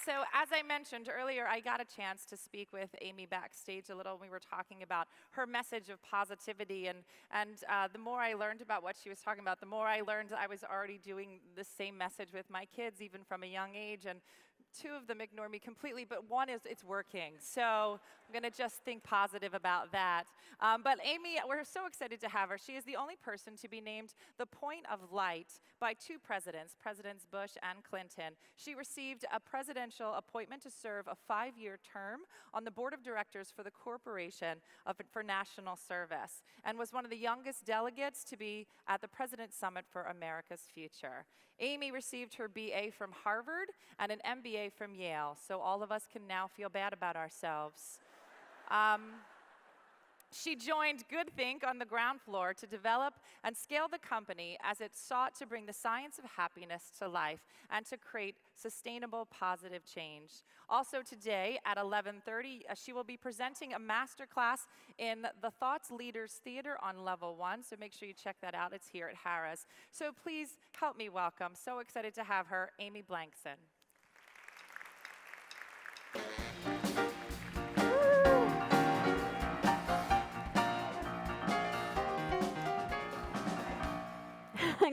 So as I mentioned earlier, I got a chance to speak with Amy backstage a little. We were talking about her message of positivity, and the more I learned about what she was talking about, the more I learned I was already doing the same message with my kids, even from a young age, and two of them ignore me completely, but one is, it's working. So I'm going to just think positive about that. But Amy, we're so excited to have her. She is the only person to be named the Point of Light by two presidents, Presidents Bush and Clinton. She received a presidential appointment to serve a 5-year term on the board of directors for the Corporation for National Service, and was one of the youngest delegates to be at the President's Summit for America's Future. Amy received her BA from Harvard and an MBA from Yale, so all of us can now feel bad about ourselves. She joined GoodThink on the ground floor to develop and scale the company as it sought to bring the science of happiness to life and to create sustainable, positive change. Also today at 11:30, she will be presenting a masterclass in the Thoughts Leaders Theater on Level 1, so make sure you check that out. It's here at Harrah's. So please help me welcome, so excited to have her, Amy Blankson.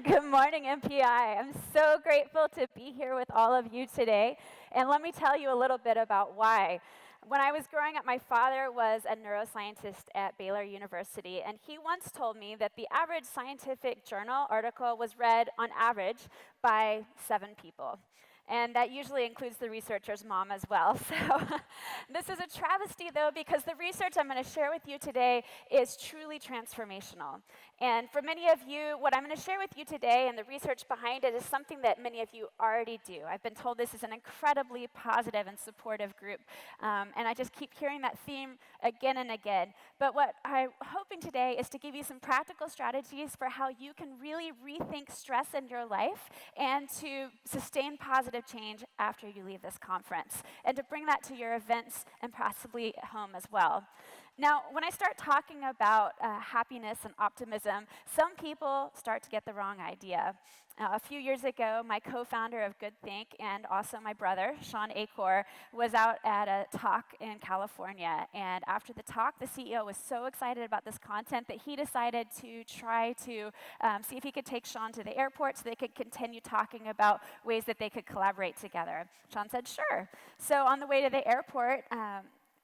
Good morning, MPI. I'm so grateful to be here with all of you today. And let me tell you a little bit about why. When I was growing up, my father was a neuroscientist at Baylor University, and he once told me that the average scientific journal article was read on average by 7 people. And that usually includes the researcher's mom as well. So this is a travesty, though, because the research I'm going to share with you today is truly transformational. And for many of you, what I'm going to share with you today and the research behind it is something that many of you already do. I've been told this is an incredibly positive and supportive group. And I just keep hearing that theme again and again. But what I'm hoping today is to give you some practical strategies for how you can really rethink stress in your life and to sustain positive change after you leave this conference, and to bring that to your events and possibly at home as well. Now, when I start talking about happiness and optimism, some people start to get the wrong idea. A few years ago, my co-founder of GoodThink and also my brother, Sean Acor, was out at a talk in California. And after the talk, the CEO was so excited about this content that he decided to try to see if he could take Sean to the airport so they could continue talking about ways that they could collaborate together. Sean said, sure. So on the way to the airport,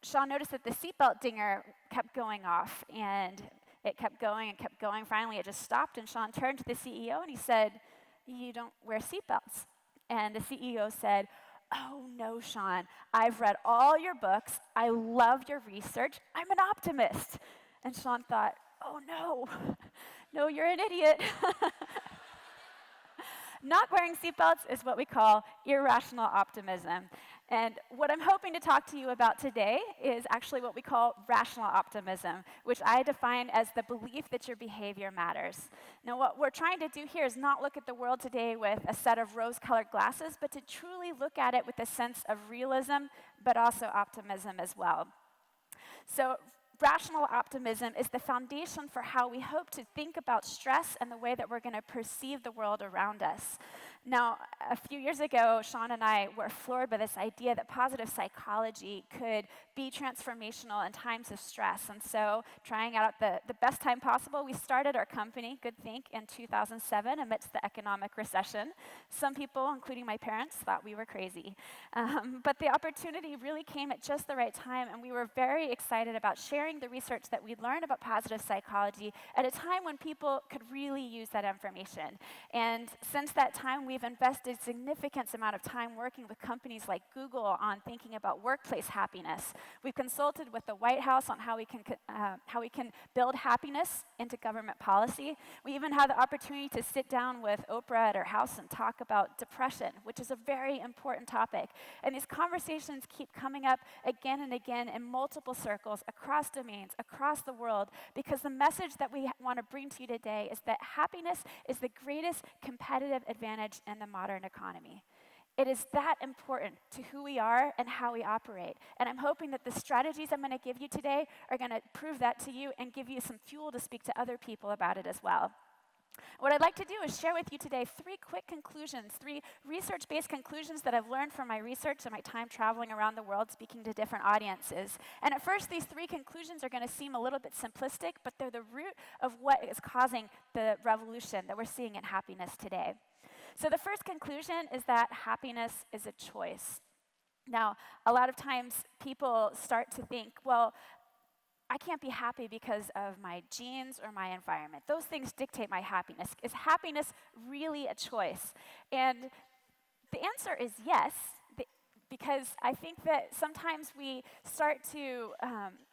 Sean noticed that the seatbelt dinger kept going off, and it kept going and kept going. Finally, it just stopped, and Sean turned to the CEO and he said, "You don't wear seatbelts." And the CEO said, "Oh no, Sean, I've read all your books. I love your research. I'm an optimist." And Sean thought, "Oh no, no, you're an idiot." Not wearing seatbelts is what we call irrational optimism. And what I'm hoping to talk to you about today is actually what we call rational optimism, which I define as the belief that your behavior matters. Now, what we're trying to do here is not look at the world today with a set of rose-colored glasses, but to truly look at it with a sense of realism, but also optimism as well. So, rational optimism is the foundation for how we hope to think about stress and the way that we're going to perceive the world around us. Now, a few years ago, Sean and I were floored by this idea that positive psychology could be transformational in times of stress. And so, trying out at the best time possible, we started our company, GoodThink, in 2007 amidst the economic recession. Some people, including my parents, thought we were crazy. But the opportunity really came at just the right time, and we were very excited about sharing the research that we'd learned about positive psychology at a time when people could really use that information. And since that time, we've invested a significant amount of time working with companies like Google on thinking about workplace happiness. We've consulted with the White House on how we can build happiness into government policy. We even had the opportunity to sit down with Oprah at her house and talk about depression, which is a very important topic. And these conversations keep coming up again and again in multiple circles across domains, across the world, because the message that we want to bring to you today is that happiness is the greatest competitive advantage in the modern economy. It is that important to who we are and how we operate. And I'm hoping that the strategies I'm going to give you today are going to prove that to you and give you some fuel to speak to other people about it as well. What I'd like to do is share with you today 3 quick conclusions, 3 research-based conclusions that I've learned from my research and my time traveling around the world speaking to different audiences. And at first, these 3 conclusions are going to seem a little bit simplistic, but they're the root of what is causing the revolution that we're seeing in happiness today. So the first conclusion is that happiness is a choice. Now, a lot of times people start to think, well, I can't be happy because of my genes or my environment. Those things dictate my happiness. Is happiness really a choice? And the answer is yes, because I think that sometimes we start to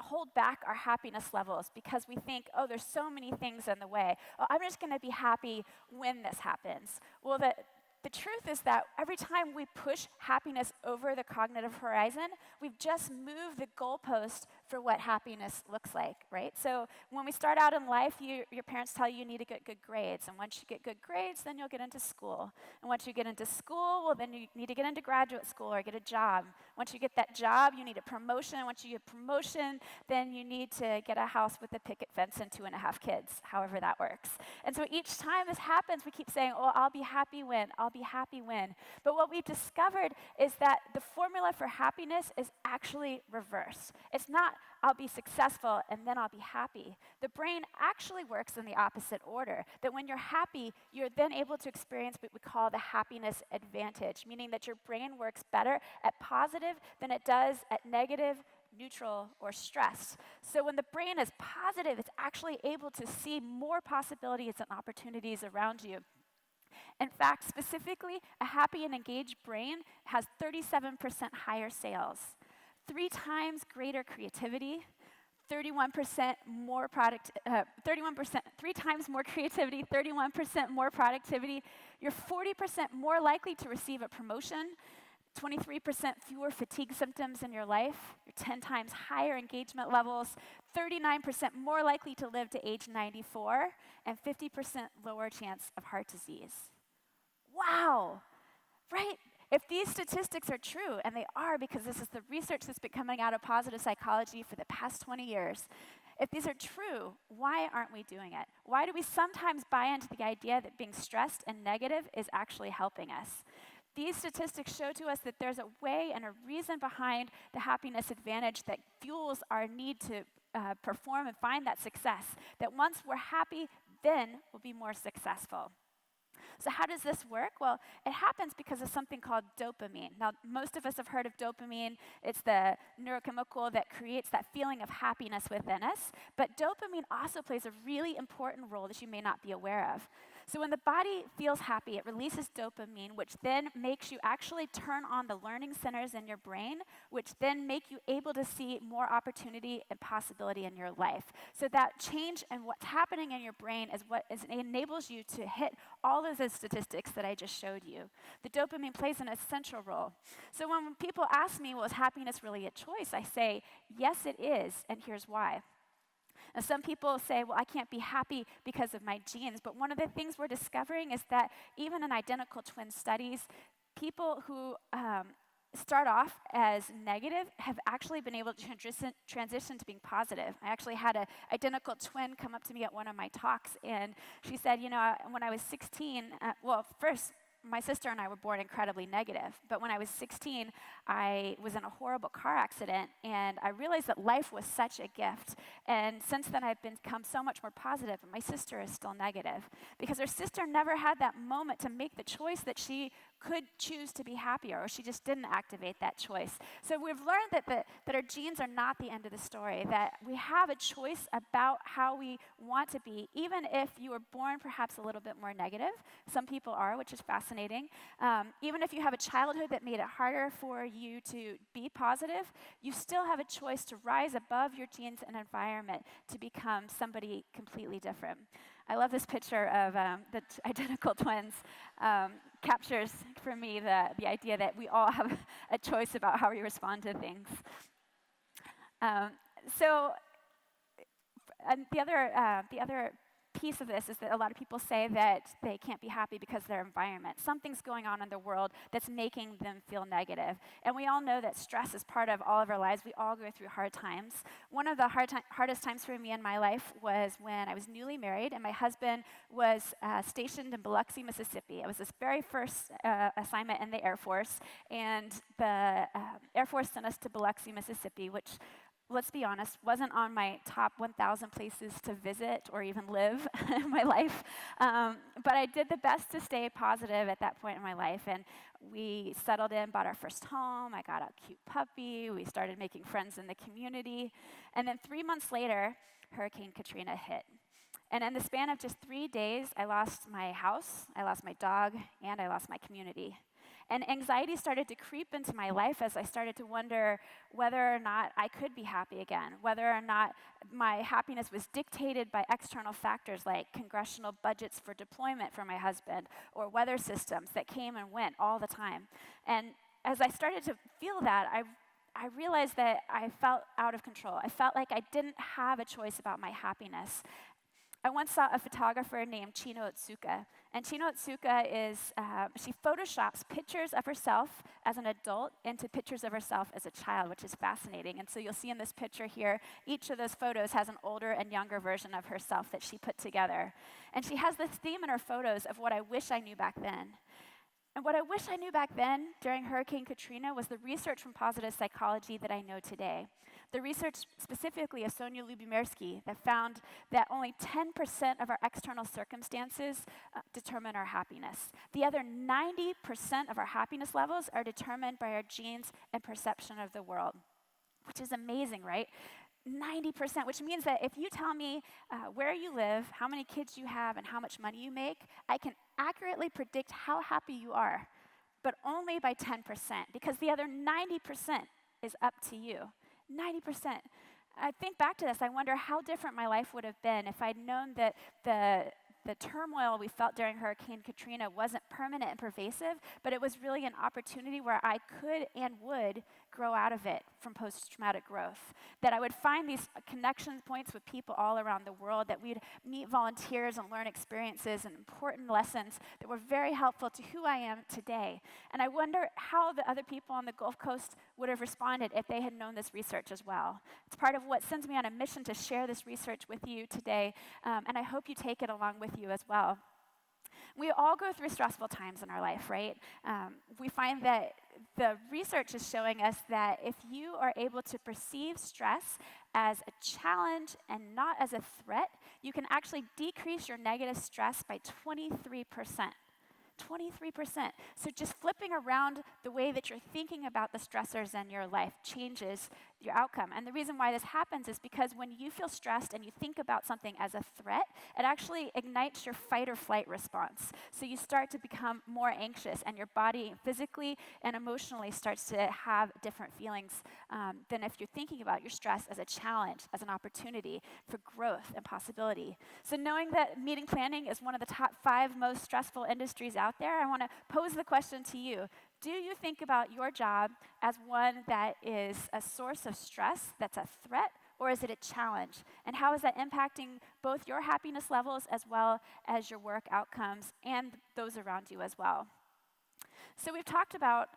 hold back our happiness levels because we think, oh, there's so many things in the way. Oh, I'm just going to be happy when this happens. Well, the truth is that every time we push happiness over the cognitive horizon, we've just moved the goalpost for what happiness looks like, right? So when we start out in life, your parents tell you need to get good grades. And once you get good grades, then you'll get into school. And once you get into school, well, then you need to get into graduate school or get a job. Once you get that job, you need a promotion. Once you get promotion, then you need to get a house with a picket fence and 2.5 kids, however that works. And so each time this happens, we keep saying, oh, I'll be happy when, I'll be happy when. But what we've discovered is that the formula for happiness is actually reversed. It's not, I'll be successful and then I'll be happy. The brain actually works in the opposite order, that when you're happy, you're then able to experience what we call the happiness advantage, meaning that your brain works better at positive than it does at negative, neutral, or stressed. So when the brain is positive, it's actually able to see more possibilities and opportunities around you. In fact, specifically, a happy and engaged brain has 37% higher sales, 3 times greater creativity, 31% more 3 times more creativity, 31% more productivity. You're 40% more likely to receive a promotion, 23% fewer fatigue symptoms in your life, you're 10 times higher engagement levels, 39% more likely to live to age 94, and 50% lower chance of heart disease. Wow, right? If these statistics are true, and they are because this is the research that's been coming out of positive psychology for the past 20 years, if these are true, why aren't we doing it? Why do we sometimes buy into the idea that being stressed and negative is actually helping us? These statistics show to us that there's a way and a reason behind the happiness advantage that fuels our need to perform and find that success, that once we're happy, then we'll be more successful. So how does this work? Well, it happens because of something called dopamine. Now, most of us have heard of dopamine. It's the neurochemical that creates that feeling of happiness within us. But dopamine also plays a really important role that you may not be aware of. So when the body feels happy, it releases dopamine, which then makes you actually turn on the learning centers in your brain, which then make you able to see more opportunity and possibility in your life. So that change in what's happening in your brain is what enables you to hit all of the statistics that I just showed you. The dopamine plays an essential role. So when people ask me, well, is happiness really a choice? I say, yes, it is, and here's why. Now, some people say, well, I can't be happy because of my genes, but one of the things we're discovering is that even in identical twin studies, people who start off as negative have actually been able to transition to being positive. I actually had an identical twin come up to me at one of my talks, and she said, when I was 16, first, my sister and I were born incredibly negative, but when I was 16, I was in a horrible car accident, and I realized that life was such a gift. And since then, I've become so much more positive, and my sister is still negative, because her sister never had that moment to make the choice that she could choose to be happier, or she just didn't activate that choice. So we've learned that our genes are not the end of the story, that we have a choice about how we want to be, even if you were born perhaps a little bit more negative. Some people are, which is fascinating. Even if you have a childhood that made it harder for you to be positive, you still have a choice to rise above your genes and environment to become somebody completely different. I love this picture of the identical twins. Captures for me the idea that we all have a choice about how we respond to things. And the other piece of this is that a lot of people say that they can't be happy because of their environment. Something's going on in the world that's making them feel negative. And we all know that stress is part of all of our lives. We all go through hard times. One of the hardest times for me in my life was when I was newly married and my husband was stationed in Biloxi, Mississippi. It was his very first assignment in the Air Force, and the Air Force sent us to Biloxi, Mississippi, which, let's be honest, wasn't on my top 1,000 places to visit or even live in my life. But I did the best to stay positive at that point in my life. And we settled in, bought our first home. I got a cute puppy. We started making friends in the community. And then 3 months later, Hurricane Katrina hit. And in the span of just 3 days, I lost my house, I lost my dog, and I lost my community. And anxiety started to creep into my life as I started to wonder whether or not I could be happy again, whether or not my happiness was dictated by external factors like congressional budgets for deployment for my husband or weather systems that came and went all the time. And as I started to feel that, I realized that I felt out of control. I felt like I didn't have a choice about my happiness. I once saw a photographer named Chino Otsuka, and Chino Otsuka she photoshops pictures of herself as an adult into pictures of herself as a child, which is fascinating. And so you'll see in this picture here, each of those photos has an older and younger version of herself that she put together. And she has this theme in her photos of what I wish I knew back then. And what I wish I knew back then during Hurricane Katrina was the research from positive psychology that I know today. The research specifically of Sonia Lyubomirsky that found that only 10% of our external circumstances determine our happiness. The other 90% of our happiness levels are determined by our genes and perception of the world, which is amazing, right? 90%, which means that if you tell me where you live, how many kids you have, and how much money you make, I can accurately predict how happy you are, but only by 10%, because the other 90% is up to you. 90%. I think back to this, I wonder how different my life would have been if I'd known that the turmoil we felt during Hurricane Katrina wasn't permanent and pervasive, but it was really an opportunity where I could and would grow out of it from post-traumatic growth. That I would find these connection points with people all around the world, that we'd meet volunteers and learn experiences and important lessons that were very helpful to who I am today. And I wonder how the other people on the Gulf Coast would have responded if they had known this research as well. It's part of what sends me on a mission to share this research with you today, and I hope you take it along with you as well. We all go through stressful times in our life, right? We find that the research is showing us that if you are able to perceive stress as a challenge and not as a threat, you can actually decrease your negative stress by 23%. 23%. So just flipping around the way that you're thinking about the stressors in your life changes your outcome. And the reason why this happens is because when you feel stressed and you think about something as a threat, it actually ignites your fight or flight response. So you start to become more anxious, and your body physically and emotionally starts to have different feelings than if you're thinking about your stress as a challenge, as an opportunity for growth and possibility. So knowing that meeting planning is one of the top 5 most stressful industries out there, I want to pose the question to you. Do you think about your job as one that is a source of stress, that's a threat, or is it a challenge? And how is that impacting both your happiness levels as well as your work outcomes and those around you as well? So we've talked about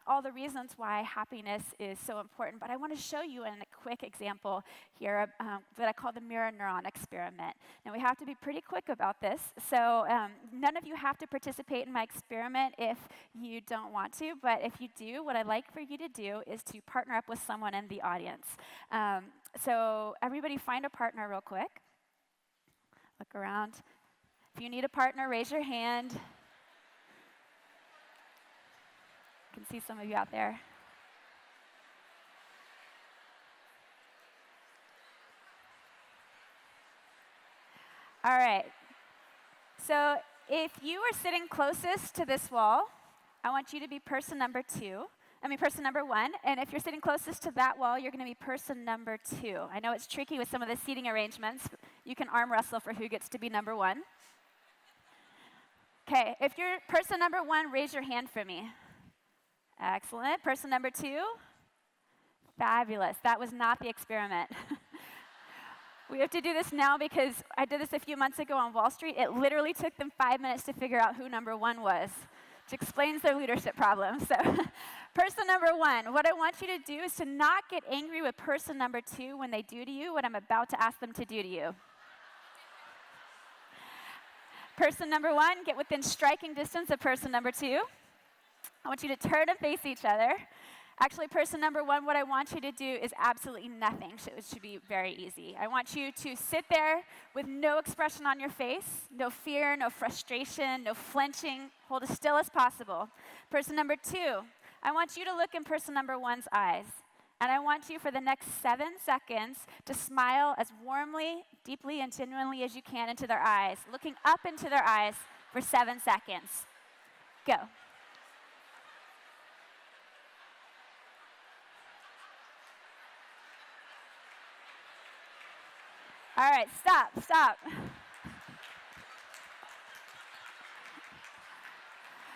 all the reasons why happiness is so important, but I want to show you in a quick example here that I call the mirror neuron experiment. Now we have to be pretty quick about this, so none of you have to participate in my experiment if you don't want to, but if you do, what I'd like for you to do is to partner up with someone in the audience. So everybody find a partner real quick. Look around. If you need a partner, raise your hand. I can see some of you out there. All right. So if you are sitting closest to this wall, I want you to be person number 1. And if you're sitting closest to that wall, you're going to be person number 2. I know it's tricky with some of the seating arrangements. You can arm wrestle for who gets to be number 1. Okay, if you're person number 1, raise your hand for me. Excellent. Person number 2? Fabulous. That was not the experiment. We have to do this now because I did this a few months ago on Wall Street. It literally took them 5 minutes to figure out who number one was, which explains their leadership problem. So, person number one, what I want you to do is to not get angry with person number two when they do to you what I'm about to ask them to do to you. Person number one, get within striking distance of person number two. I want you to turn and face each other. Actually, person number one, what I want you to do is absolutely nothing. It should be very easy. I want you to sit there with no expression on your face, no fear, no frustration, no flinching. Hold as still as possible. Person number two, I want you to look in person number one's eyes. And I want you for the next 7 seconds to smile as warmly, deeply, and genuinely as you can into their eyes, looking up into their eyes for 7 seconds. Go. All right, stop.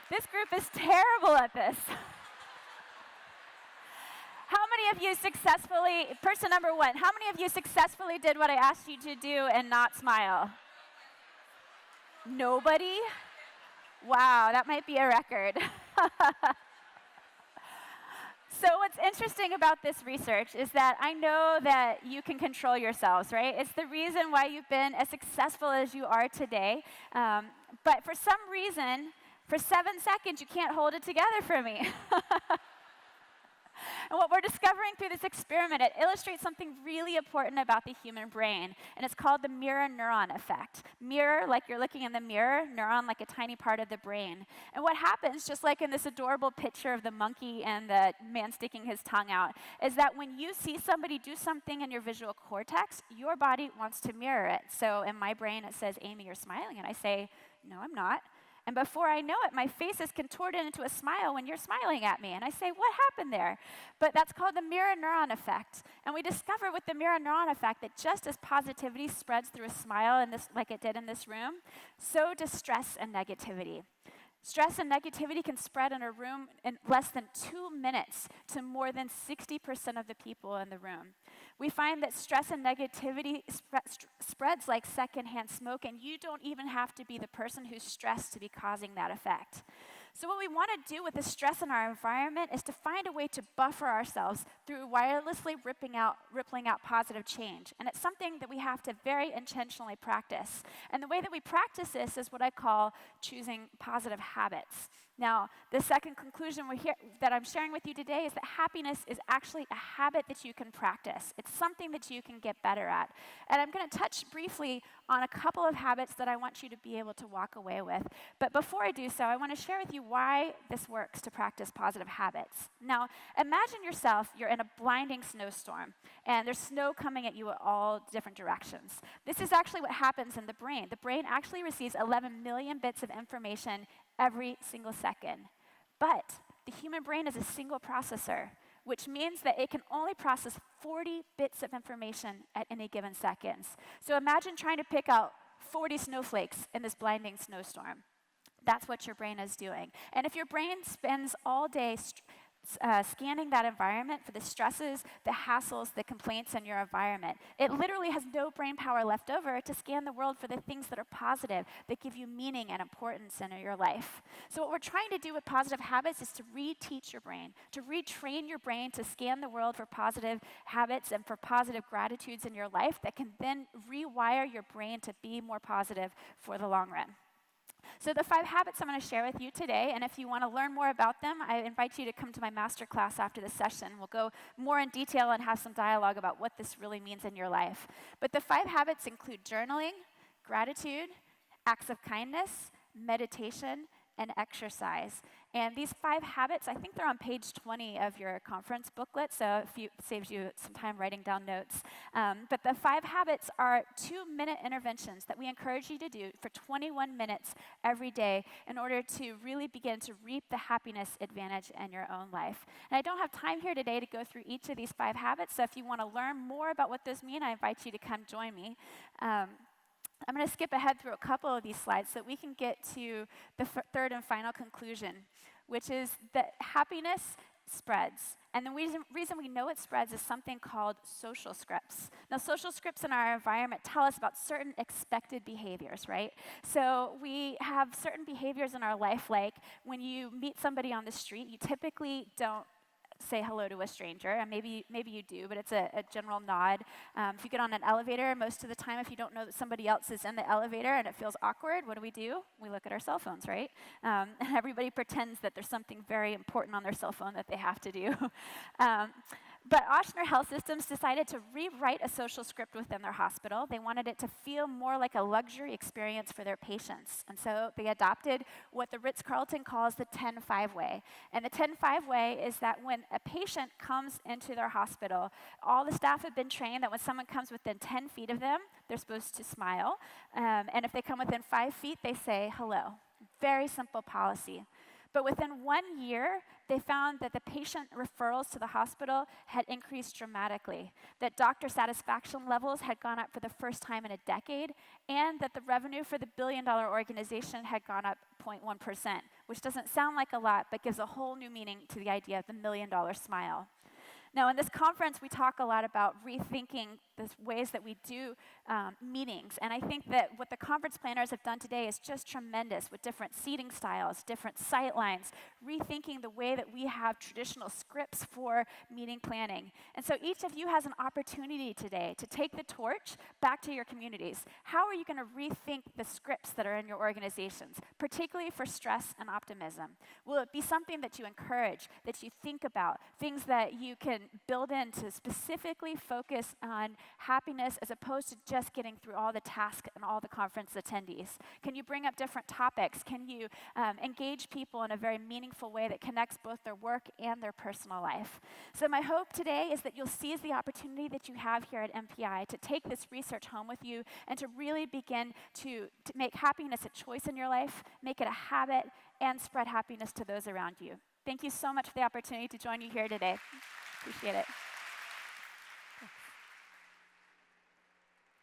This group is terrible at this. How many of you successfully, person number one, how many of you successfully did what I asked you to do and not smile? Nobody? Wow, that might be a record. So what's interesting about this research is that I know that you can control yourselves, right? It's the reason why you've been as successful as you are today. But for some reason, for 7 seconds, you can't hold it together for me. And what we're discovering through this experiment, it illustrates something really important about the human brain, and it's called the mirror neuron effect. Mirror, like you're looking in the mirror, neuron, like a tiny part of the brain. And what happens, just like in this adorable picture of the monkey and the man sticking his tongue out, is that when you see somebody do something in your visual cortex, your body wants to mirror it. So in my brain, it says, Amy, you're smiling, and I say, no, I'm not. And before I know it, my face is contorted into a smile when you're smiling at me. And I say, what happened there? But that's called the mirror neuron effect. And we discover with the mirror neuron effect that just as positivity spreads through a smile, like it did in this room, so does stress and negativity. Stress and negativity can spread in a room in less than 2 minutes to more than 60% of the people in the room. We find that stress and negativity spreads like secondhand smoke, and you don't even have to be the person who's stressed to be causing that effect. So what we want to do with the stress in our environment is to find a way to buffer ourselves through wirelessly rippling out positive change. And it's something that we have to very intentionally practice. And the way that we practice this is what I call choosing positive habits. Now, the second conclusion that I'm sharing with you today is that happiness is actually a habit that you can practice. It's something that you can get better at. And I'm going to touch briefly on a couple of habits that I want you to be able to walk away with. But before I do so, I want to share with you why this works to practice positive habits. Now, imagine yourself, you're in a blinding snowstorm, and there's snow coming at you at all different directions. This is actually what happens in the brain. The brain actually receives 11 million bits of information every single second. But the human brain is a single processor, which means that it can only process 40 bits of information at any given second. So imagine trying to pick out 40 snowflakes in this blinding snowstorm. That's what your brain is doing. And if your brain spends all day scanning that environment for the stresses, the hassles, the complaints in your environment, it literally has no brain power left over to scan the world for the things that are positive, that give you meaning and importance in your life. So what we're trying to do with positive habits is to reteach your brain, to retrain your brain to scan the world for positive habits and for positive gratitudes in your life that can then rewire your brain to be more positive for the long run. So the 5 habits I'm going to share with you today, and if you want to learn more about them, I invite you to come to my master class after the session. We'll go more in detail and have some dialogue about what this really means in your life. But the 5 habits include journaling, gratitude, acts of kindness, meditation, and exercise. And these 5 habits, I think they're on page 20 of your conference booklet, so it saves you some time writing down notes. But the 5 habits are 2-minute interventions that we encourage you to do for 21 minutes every day in order to really begin to reap the happiness advantage in your own life. And I don't have time here today to go through each of these 5 habits, so if you want to learn more about what those mean, I invite you to come join me. I'm going to skip ahead through a couple of these slides so that we can get to the third and final conclusion, which is that happiness spreads. And the reason we know it spreads is something called social scripts. Now, social scripts in our environment tell us about certain expected behaviors, right? So we have certain behaviors in our life, like when you meet somebody on the street, you typically don't say hello to a stranger, and maybe you do, but it's a general nod. If you get on an elevator, most of the time, if you don't know that somebody else is in the elevator and it feels awkward, what do? We look at our cell phones, right? And everybody pretends that there's something very important on their cell phone that they have to do. But Ochsner Health Systems decided to rewrite a social script within their hospital. They wanted it to feel more like a luxury experience for their patients. And so they adopted what the Ritz-Carlton calls the 10-5 way. And the 10-5 way is that when a patient comes into their hospital, all the staff have been trained that when someone comes within 10 feet of them, they're supposed to smile. And if they come within 5 feet, they say hello. Very simple policy. But within 1 year, they found that the patient referrals to the hospital had increased dramatically, that doctor satisfaction levels had gone up for the first time in a decade, and that the revenue for the billion-dollar organization had gone up 0.1%, which doesn't sound like a lot, but gives a whole new meaning to the idea of the million-dollar smile. Now, in this conference, we talk a lot about rethinking the ways that we do meetings. And I think that what the conference planners have done today is just tremendous, with different seating styles, different sight lines, rethinking the way that we have traditional scripts for meeting planning. And so each of you has an opportunity today to take the torch back to your communities. How are you going to rethink the scripts that are in your organizations, particularly for stress and optimism? Will it be something that you encourage, that you think about, things that you can build in to specifically focus on happiness as opposed to just getting through all the tasks and all the conference attendees? Can you bring up different topics? Can you engage people in a very meaningful way that connects both their work and their personal life? So my hope today is that you'll seize the opportunity that you have here at MPI to take this research home with you and to really begin to make happiness a choice in your life, make it a habit, and spread happiness to those around you. Thank you so much for the opportunity to join you here today. Appreciate it.